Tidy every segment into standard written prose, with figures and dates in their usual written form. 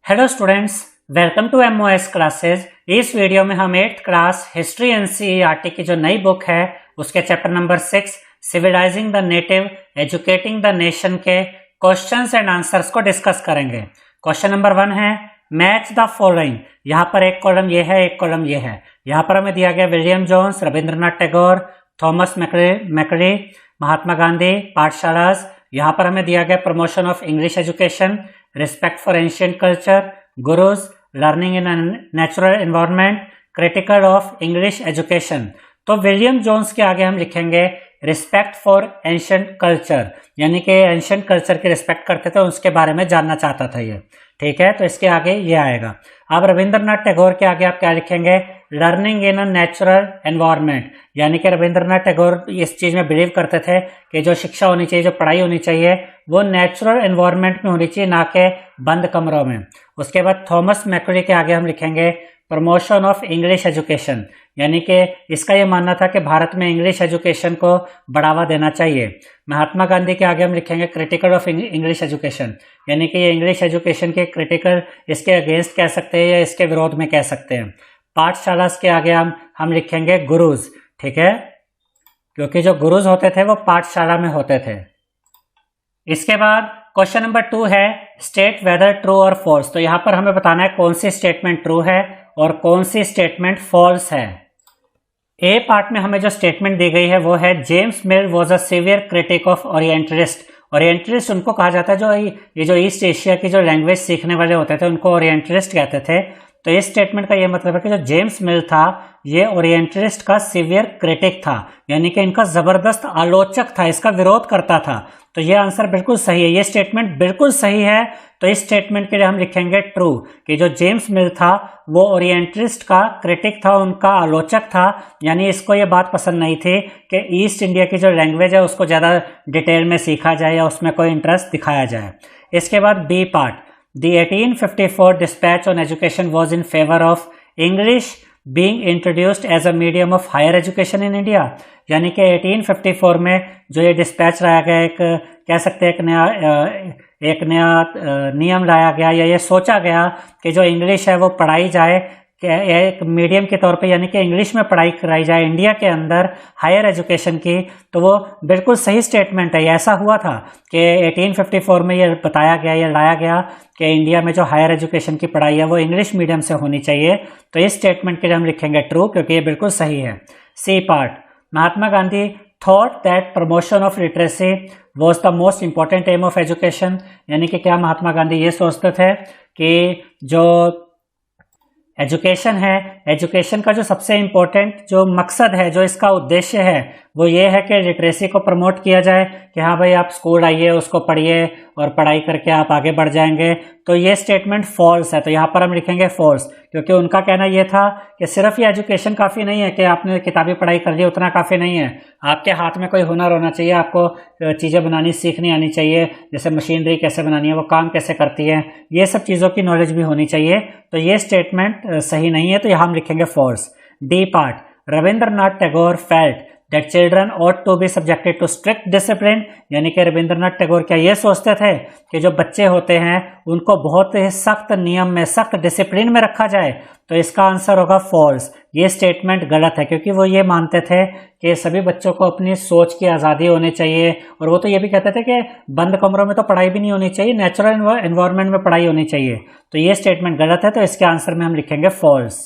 Hello students, welcome to MOS classes. इस video में हम 8th क्लास हिस्ट्री एनसीईआरटी की जो नई बुक है उसके chapter number 6 civilising the native educating the nation के क्वेश्चंस एंड आंसर्स को डिस्कस करेंगे। क्वेश्चन नंबर 1 है मैच द फॉलोइंग। यहाँ पर एक कॉलम ये है, एक कॉलम ये है। यहाँ पर हमें दिया गया William Jones, Rabindranath Tagore, Thomas Macaulay, Mahatma Gandhi, पाठशालास। यहाँ पर हमें दिया गया promotion of English education, respect for ancient culture, gurus, learning in natural environment, critical of English education. तो विलियम जोन्स के आगे हम लिखेंगे रिस्पेक्ट फॉर एंशियंट कल्चर, यानी कि एंशियंट कल्चर की रिस्पेक्ट करते थे, उसके बारे में जानना चाहता था ये। ठीक है, तो इसके आगे ये आएगा। अब रविंद्रनाथ टैगोर के आगे आप क्या लिखेंगे? Learning in a natural environment, यानी कि रविंद्रनाथ टैगोर इस चीज़ में बिलीव करते थे कि जो शिक्षा होनी चाहिए, जो पढ़ाई होनी चाहिए, वो नेचुरल एनवायरनमेंट में होनी चाहिए, ना कि बंद कमरों में। उसके बाद थॉमस मैकरी के आगे हम लिखेंगे प्रमोशन ऑफ इंग्लिश एजुकेशन, यानी कि इसका ये मानना था कि भारत में इंग्लिश एजुकेशन को बढ़ावा देना चाहिए। महात्मा गांधी के आगे हम लिखेंगे क्रिटिकल ऑफ इंग्लिश एजुकेशन, यानी कि ये इंग्लिश एजुकेशन के क्रिटिकल, इसके अगेंस्ट कह सकते हैं या इसके विरोध में कह सकते हैं। पाठशाला के आगे हम लिखेंगे गुरुज। ठीक है, क्योंकि जो गुरुज होते थे वो पाठशाला में होते थे। इसके बाद क्वेश्चन नंबर 2 है स्टेट वेदर ट्रू और फॉल्स। तो यहाँ पर हमें बताना है कौन सी स्टेटमेंट ट्रू है और कौन सी स्टेटमेंट फॉल्स है। ए पार्ट में हमें जो स्टेटमेंट दी गई है वो है James mill was a severe critic of orientalist. Orientalist उनको कहा जाता है जो ये जो ईस्ट एशिया की जो लैंग्वेज सीखने वाले होते थे उनको ओरिएंटलिस्ट कहते थे। तो इस स्टेटमेंट का ये मतलब है कि जो जेम्स मिल था ये ओरिएंटलिस्ट का सीवियर क्रिटिक था, यानी कि इनका जबरदस्त आलोचक था, इसका विरोध करता था। तो ये आंसर बिल्कुल सही है, ये स्टेटमेंट बिल्कुल सही है। तो इस स्टेटमेंट के लिए हम लिखेंगे ट्रू, कि जो जेम्स मिल था वो ओरिएंटलिस्ट का क्रिटिक था, उनका आलोचक था, यानी इसको ये बात पसंद नहीं थी कि ईस्ट इंडिया की जो लैंग्वेज है उसको ज़्यादा डिटेल में सीखा जाए या उसमें कोई इंटरेस्ट दिखाया जाए। इसके बाद B part, The 1854 dispatch on education was in favor of English being introduced as a medium of higher education in India। यानी कि 1854 में जो ये डिस्पैच लाया गया, एक कह सकते हैं एक नया नियम लाया गया या ये सोचा गया कि जो इंग्लिश है वो पढ़ाई जाए एक मीडियम के तौर पे, यानी कि इंग्लिश में पढ़ाई कराई जाए इंडिया के अंदर हायर एजुकेशन की। तो वो बिल्कुल सही स्टेटमेंट है। ऐसा हुआ था कि 1854 में ये बताया गया, ये लाया गया कि इंडिया में जो हायर एजुकेशन की पढ़ाई है वो इंग्लिश मीडियम से होनी चाहिए। तो इस स्टेटमेंट के लिए हम लिखेंगे ट्रू, क्योंकि ये बिल्कुल सही है। C part, Mahatma Gandhi thought that promotion of literacy was the most important aim of education, यानी कि क्या महात्मा गांधी ये सोचते थे कि जो एजुकेशन है, एजुकेशन का जो सबसे इम्पोर्टेंट जो मकसद है, जो इसका उद्देश्य है, वो ये है कि लिटरेसी को प्रमोट किया जाए, कि हाँ भाई आप स्कूल आइए, उसको पढ़िए और पढ़ाई करके आप आगे बढ़ जाएंगे। तो ये स्टेटमेंट फॉल्स है, तो यहाँ पर हम लिखेंगे फॉल्स, क्योंकि उनका कहना ये था कि सिर्फ ये एजुकेशन काफ़ी नहीं है कि आपने किताबी पढ़ाई कर ली, उतना काफ़ी नहीं है। आपके हाथ में कोई हुनर होना चाहिए, आपको चीज़ें बनानी सीखनी आनी चाहिए, जैसे मशीनरी कैसे बनानी है, वो काम कैसे करती है, ये सब चीज़ों की नॉलेज भी होनी चाहिए। तो ये स्टेटमेंट सही नहीं है, तो यहाँ हम लिखेंगे false. D part, Rabindranath Tagore felt that children ought to be subjected to strict discipline, यानी कि रविंद्रनाथ टैगोर क्या ये सोचते थे कि जो बच्चे होते हैं उनको बहुत ही सख्त नियम में, सख्त डिसिप्लिन में रखा जाए। तो इसका आंसर होगा फॉल्स। ये स्टेटमेंट गलत है, क्योंकि वो ये मानते थे कि सभी बच्चों को अपनी सोच की आज़ादी होनी चाहिए, और वो तो ये भी कहते थे कि बंद कमरों में तो पढ़ाई भी नहीं होनी चाहिए, नेचुरल एनवायरनमेंट में पढ़ाई होनी चाहिए। तो ये स्टेटमेंट गलत है, तो इसके आंसर में हम लिखेंगे फॉल्स।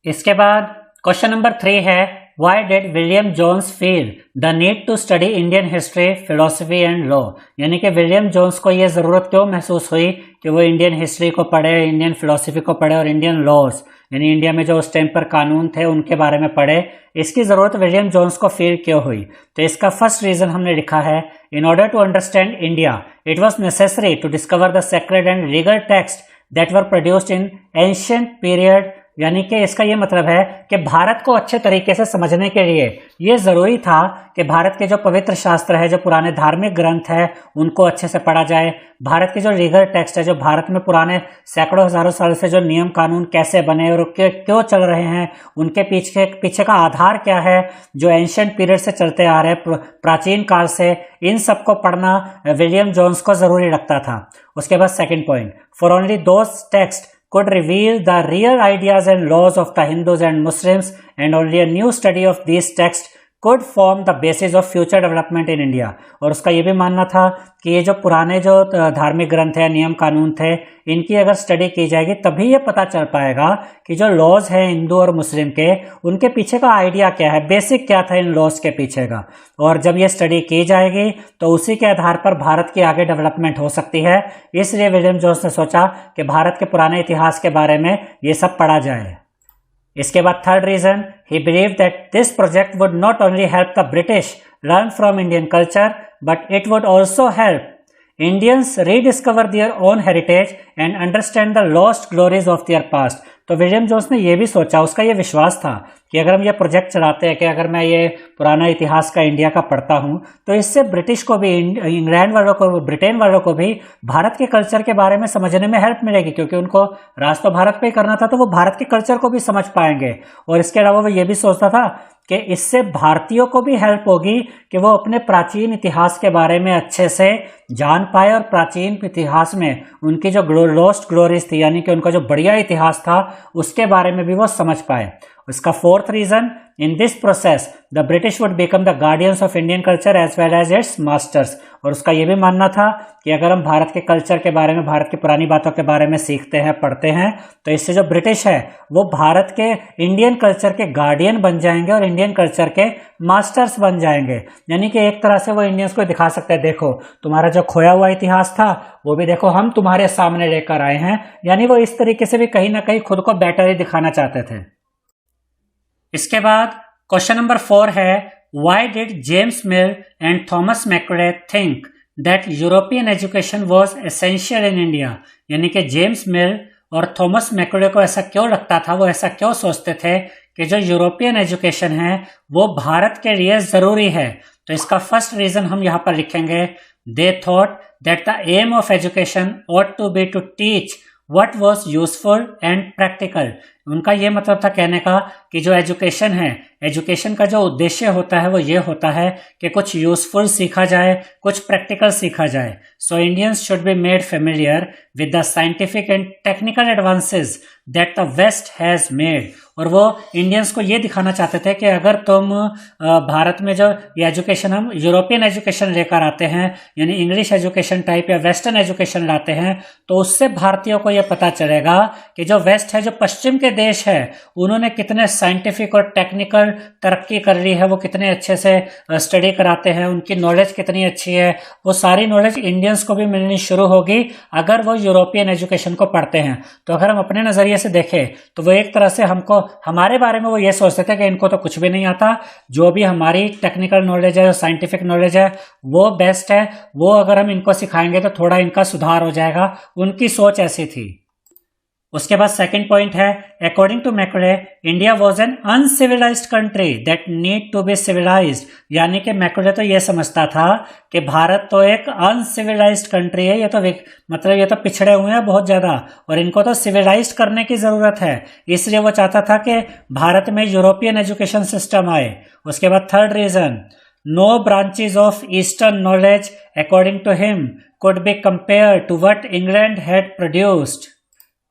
इसके बाद क्वेश्चन नंबर 3 है Why did William Jones feel the need to study Indian history, philosophy and law? यानी कि विलियम जोन्स को ये ज़रूरत क्यों महसूस हुई कि वो इंडियन हिस्ट्री को पढ़े, इंडियन फिलोसफी को पढ़े और इंडियन लॉज, यानी इंडिया में जो उस टाइम पर कानून थे उनके बारे में पढ़े। इसकी ज़रूरत विलियम जोन्स को फील क्यों हुई? तो इसका फर्स्ट रीज़न हमने लिखा है in order to understand India it was necessary to discover the sacred and legal text that were produced in ancient period यानी कि इसका ये मतलब है कि भारत को अच्छे तरीके से समझने के लिए ये ज़रूरी था कि भारत के जो पवित्र शास्त्र है, जो पुराने धार्मिक ग्रंथ है, उनको अच्छे से पढ़ा जाए। भारत के जो लीगल टेक्स्ट है, जो भारत में पुराने सैकड़ों हज़ारों साल से जो नियम कानून कैसे बने और क्यों चल रहे हैं, उनके पीछे का आधार क्या है, जो एंशिएंट पीरियड से चलते आ रहे हैं, प्राचीन काल से, इन सबको पढ़ना विलियम जोन्स को ज़रूरी लगता था। उसके बाद second point, for only those text could reveal the real ideas and laws of the Hindus and Muslims, and only a new study of these texts could form the basis of future development in India। और उसका ये भी मानना था कि ये जो पुराने जो धार्मिक ग्रंथ है, नियम कानून थे, इनकी अगर स्टडी की जाएगी तभी ये पता चल पाएगा कि जो लॉज हैं हिंदू और मुस्लिम के, उनके पीछे का आइडिया क्या है, बेसिक क्या था इन लॉज के पीछे का। और जब ये स्टडी की जाएगी तो उसी के आधार पर भारत की आगे डेवलपमेंट हो सकती है। इसलिए विलियम जोन्स ने सोचा कि भारत के पुराने इतिहास के बारे में ये सब पढ़ा जाए। इसके बाद third reason, he believed that this project would not only help the British learn from Indian culture, but it would also help Indians rediscover their own heritage and understand the lost glories of their past। तो William Jones ने यह भी सोचा, उसका ये विश्वास था कि अगर हम ये प्रोजेक्ट चलाते हैं, कि अगर मैं ये पुराना इतिहास का इंडिया का पढ़ता हूँ, तो इससे ब्रिटिश को भी, इंग्लैंड वालों को, ब्रिटेन वालों को भी भारत के कल्चर के बारे में समझने में हेल्प मिलेगी, क्योंकि उनको राज तो भारत पे ही करना था, तो वो भारत के कल्चर को भी समझ पाएंगे। और इसके अलावा वो ये भी सोचता था कि इससे भारतीयों को भी हेल्प होगी कि वो अपने प्राचीन इतिहास के बारे में अच्छे से जान पाए, और प्राचीन इतिहास में उनकी जो लॉस्ट ग्लोरीज थी, यानी कि उनका जो बढ़िया इतिहास था, उसके बारे में भी वो समझ पाए। उसका fourth reason, in this process the British would become the guardians of Indian culture as well as its masters. और उसका ये भी मानना था कि अगर हम भारत के कल्चर के बारे में, भारत की पुरानी बातों के बारे में सीखते हैं, पढ़ते हैं, तो इससे जो ब्रिटिश है वो भारत के इंडियन कल्चर के गार्डियन बन जाएंगे और इंडियन कल्चर के मास्टर्स बन जाएंगे। यानी कि एक तरह से वो इंडियंस को दिखा सकते हैं, देखो तुम्हारा जो खोया हुआ इतिहास था वो भी देखो हम तुम्हारे सामने लेकर आए हैं। यानी वो इस तरीके से भी कहीं ना कहीं खुद को बेटर ही दिखाना चाहते थे। इसके बाद क्वेश्चन नंबर 4 है, why did James Mill and Thomas Macaulay think that European education was essential in India. यानी कि जेम्स मिल और थॉमस मैकरे को ऐसा क्यों लगता था, वो ऐसा क्यों सोचते थे कि जो यूरोपियन एजुकेशन है वो भारत के लिए ज़रूरी है। तो इसका फर्स्ट रीज़न हम यहाँ पर लिखेंगे, they thought that the aim of education ought to be to teach what was useful and practical। उनका ये मतलब था कहने का कि जो एजुकेशन है, एजुकेशन का जो उद्देश्य होता है वो ये होता है कि कुछ यूजफुल सीखा जाए, कुछ प्रैक्टिकल सीखा जाए। So Indians should be made familiar with the scientific and technical advances that the West has made. और वो इंडियंस को ये दिखाना चाहते थे कि अगर तुम भारत में जो ये एजुकेशन, हम यूरोपियन एजुकेशन लेकर आते हैं, यानी इंग्लिश एजुकेशन टाइप या वेस्टर्न एजुकेशन लाते हैं, तो उससे भारतीयों को ये पता चलेगा कि जो वेस्ट है, जो पश्चिम के देश है, उन्होंने कितने साइंटिफिक और टेक्निकल तरक्की कर ली है, वो कितने अच्छे से स्टडी कराते हैं, उनकी नॉलेज कितनी अच्छी है। वो सारी नॉलेज इंडियंस को भी मिलनी शुरू होगी अगर वो यूरोपियन एजुकेशन को पढ़ते हैं। तो अगर हम अपने नज़रिए से देखें तो वो एक तरह से हमको, हमारे बारे में वो ये सोचते थे कि इनको तो कुछ भी नहीं आता, जो भी हमारी टेक्निकल नॉलेज है, साइंटिफिक नॉलेज है, वो बेस्ट है, वो अगर हम इनको सिखाएंगे तो थोड़ा इनका सुधार हो जाएगा। उनकी सोच ऐसी थी। उसके बाद सेकंड पॉइंट है, according to Macaulay India was an uncivilized country that need to be civilized. यानी कि मैकरे तो ये समझता था कि भारत तो एक अनसिविलाइज्ड कंट्री है, ये तो मतलब ये तो पिछड़े हुए हैं बहुत ज़्यादा, और इनको तो सिविलाइज्ड करने की ज़रूरत है। इसलिए वो चाहता था कि भारत में यूरोपियन एजुकेशन सिस्टम आए। उसके बाद third reason, no branches of eastern knowledge according to him could be compare to what England had produced.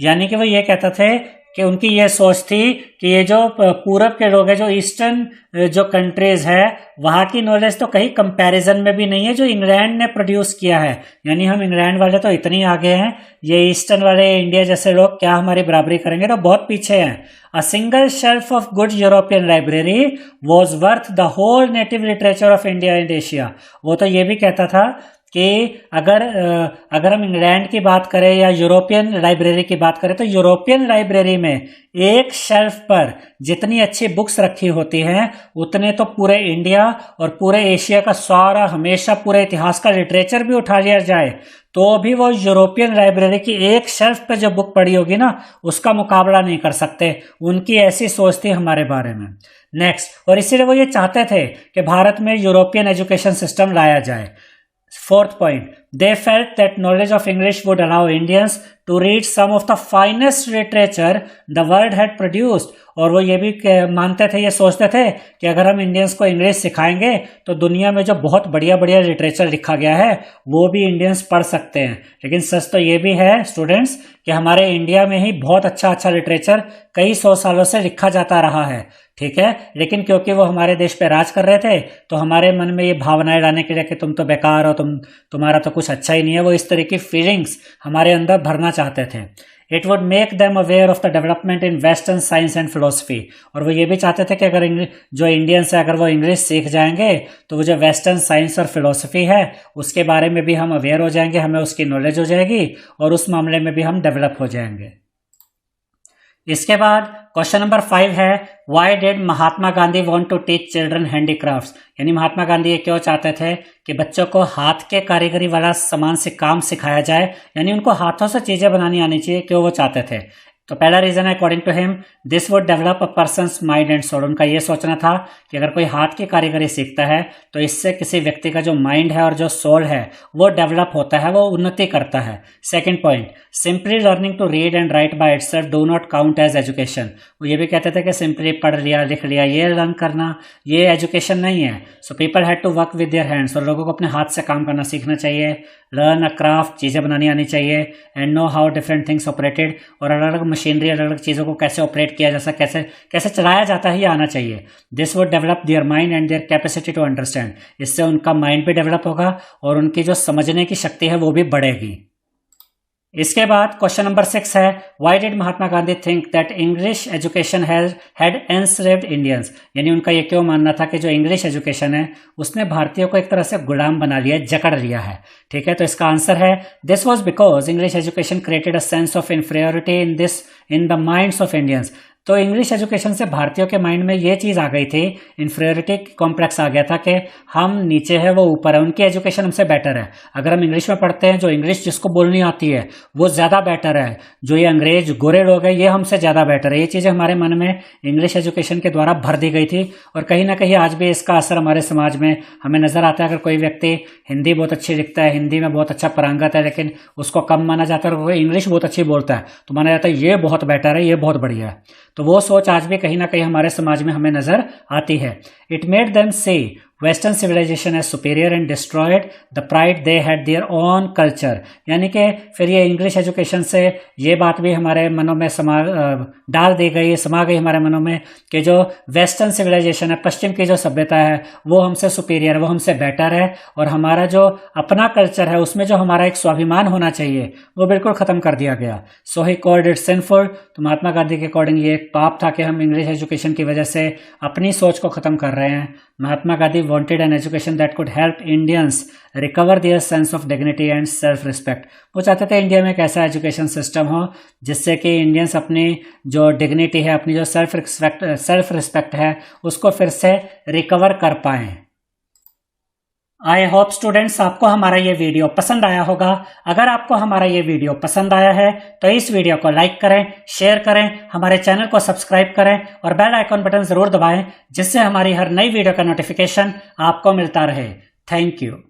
यानी कि वो ये कहते थे कि उनकी ये सोच थी कि ये जो पूरब के लोग हैं, जो ईस्टर्न जो कंट्रीज है, वहाँ की नॉलेज तो कहीं कंपैरिजन में भी नहीं है जो इंग्लैंड ने प्रोड्यूस किया है। यानी हम इंग्लैंड वाले तो इतनी आगे हैं, ये ईस्टर्न वाले इंडिया जैसे लोग क्या हमारी बराबरी करेंगे, तो बहुत पीछे हैं। A single shelf of good European library was worth the whole native literature of India and Asia. वो तो ये भी कहता था कि अगर हम इंग्लैंड की बात करें या यूरोपियन लाइब्रेरी की बात करें, तो यूरोपियन लाइब्रेरी में एक शेल्फ पर जितनी अच्छी बुक्स रखी होती हैं उतने तो पूरे इंडिया और पूरे एशिया का सारा, हमेशा पूरे इतिहास का लिटरेचर भी उठा लिया जाए तो भी वो यूरोपियन लाइब्रेरी की एक शेल्फ पे जो बुक पड़ी होगी ना, उसका मुकाबला नहीं कर सकते। उनकी ऐसी सोच थी हमारे बारे में। नेक्स्ट, और इसीलिए वो ये चाहते थे कि भारत में यूरोपियन एजुकेशन सिस्टम लाया जाए। Fourth point, they felt that knowledge of English would allow Indians to read some of the finest literature the world had produced। और वो ये भी मानते थे, ये सोचते थे कि अगर हम इंडियंस को इंग्लिश सिखाएंगे तो दुनिया में जो बहुत बढ़िया बढ़िया लिटरेचर लिखा गया है वो भी इंडियंस पढ़ सकते हैं। लेकिन सच तो ये भी है स्टूडेंट्स कि हमारे इंडिया में ही बहुत अच्छा लिटरेचर कई 100 सालों से लिखा जाता रहा है, ठीक है। लेकिन क्योंकि वो हमारे देश पे राज कर रहे थे तो हमारे मन में ये भावनाएं लाने के लिए कि तुम तो बेकार हो, तुम्हारा तो कुछ अच्छा ही नहीं है, वो इस तरह की फीलिंग्स हमारे अंदर भरना चाहते थे। It would make them aware of the development in western science and philosophy. और वो ये भी चाहते थे कि अगर जो इंडियंस है अगर वो इंग्लिश सीख जाएंगे तो वो जो वेस्टर्न साइंस और फिलोसफी है उसके बारे में भी हम अवेयर हो जाएंगे, हमें उसकी नॉलेज हो जाएगी और उस मामले में भी हम डेवलप हो जाएंगे। इसके बाद क्वेश्चन नंबर 5 है, why did Mahatma Gandhi want to teach children handicrafts. यानी महात्मा गांधी ये क्यों चाहते थे कि बच्चों को हाथ के कारीगरी वाला सामान से काम सिखाया जाए, यानी उनको हाथों से चीजें बनानी आनी चाहिए, क्यों वो चाहते थे। तो पहला रीजन है according to him this would develop a person's mind and soul. उनका ये सोचना था कि अगर कोई हाथ की कारीगरी सीखता है तो इससे किसी व्यक्ति का जो माइंड है और जो सोल है वो डेवलप होता है, वो उन्नति करता है। Second point, simply learning to read and write by itself do not count as education. वो ये भी कहते थे कि सिंपली पढ़ लिया लिख लिया ये लर्न करना ये एजुकेशन नहीं है। So people had to work with their hands. और लोगों को अपने हाथ से काम करना सीखना चाहिए, लर्न अ क्राफ्ट, चीज़ें बनानी आनी चाहिए, and know how different things operated. और अलग अलग मशीनरी, अलग अलग चीज़ों को कैसे ऑपरेट किया जा सकता, कैसे चलाया जाता है ये आना चाहिए। This would develop their mind and their capacity to understand. इससे उनका माइंड भी डेवलप होगा और उनकी जो समझने की शक्ति है वो भी बढ़ेगी। इसके बाद क्वेश्चन नंबर 6 है, why did Mahatma Gandhi think that English education had enslaved Indians. यानी उनका ये क्यों मानना था कि जो इंग्लिश एजुकेशन है उसने भारतीयों को एक तरह से गुलाम बना लिया, जकड़ लिया है, ठीक है। तो इसका आंसर है this was because English education created a sense of inferiority in the minds of Indians. तो इंग्लिश एजुकेशन से भारतीयों के माइंड में ये चीज़ आ गई थी, इन्फीरियरिटी कॉम्प्लेक्स आ गया था कि हम नीचे है वो ऊपर है, उनकी एजुकेशन हमसे बेटर है। अगर हम इंग्लिश में पढ़ते हैं, जो इंग्लिश जिसको बोलनी आती है वो ज़्यादा बेटर है, जो ये अंग्रेज गोरे लोग हैं ये हमसे ज़्यादा बेटर है। ये चीज़ें हमारे मन में इंग्लिश एजुकेशन के द्वारा भर दी गई थी और कहीं ना कहीं आज भी इसका असर हमारे समाज में हमें नज़र आता है। अगर कोई व्यक्ति हिंदी बहुत अच्छी लिखता है, हिंदी में बहुत अच्छा पारंगत है, लेकिन उसको कम माना जाता है, और वो इंग्लिश बहुत अच्छी बोलता है तो माना जाता है ये बहुत बेटर है, ये बहुत बढ़िया है। तो वो सोच आज भी कहीं ना कहीं हमारे समाज में हमें नजर आती है। It made them see western civilization as superior and destroyed the pride they had their own culture. यानी कि फिर ये इंग्लिश एजुकेशन से ये बात भी हमारे मनों में डाल दी गई, समा गई हमारे मनों में कि जो वेस्टर्न सिविलाइजेशन है, पश्चिम की जो सभ्यता है वो हमसे सुपीरियर, वो हमसे बेटर है, और हमारा जो अपना कल्चर है उसमें जो हमारा एक स्वाभिमान होना चाहिए वो बिल्कुल ख़त्म कर दिया गया। सो ही कॉल्ड इट सिनफुल। तो महात्मा गांधी के अकॉर्डिंग ये एक पाप था कि हम इंग्लिश एजुकेशन की वजह से अपनी सोच को ख़त्म कर रहे हैं। Mahatma Gandhi wanted an education that could help Indians recover their sense of dignity and self respect। वो चाहते थे इंडिया में एक ऐसा एजुकेशन सिस्टम हो जिससे कि इंडियंस अपनी जो डिग्निटी है, अपनी जो सेल्फ रिस्पेक्ट है उसको फिर से रिकवर कर पाएं। आई होप स्टूडेंट्स आपको हमारा ये वीडियो पसंद आया होगा। अगर आपको हमारा ये वीडियो पसंद आया है तो इस वीडियो को लाइक करें, शेयर करें, हमारे चैनल को सब्सक्राइब करें और बेल आइकॉन बटन जरूर दबाएं जिससे हमारी हर नई वीडियो का नोटिफिकेशन आपको मिलता रहे। Thank you.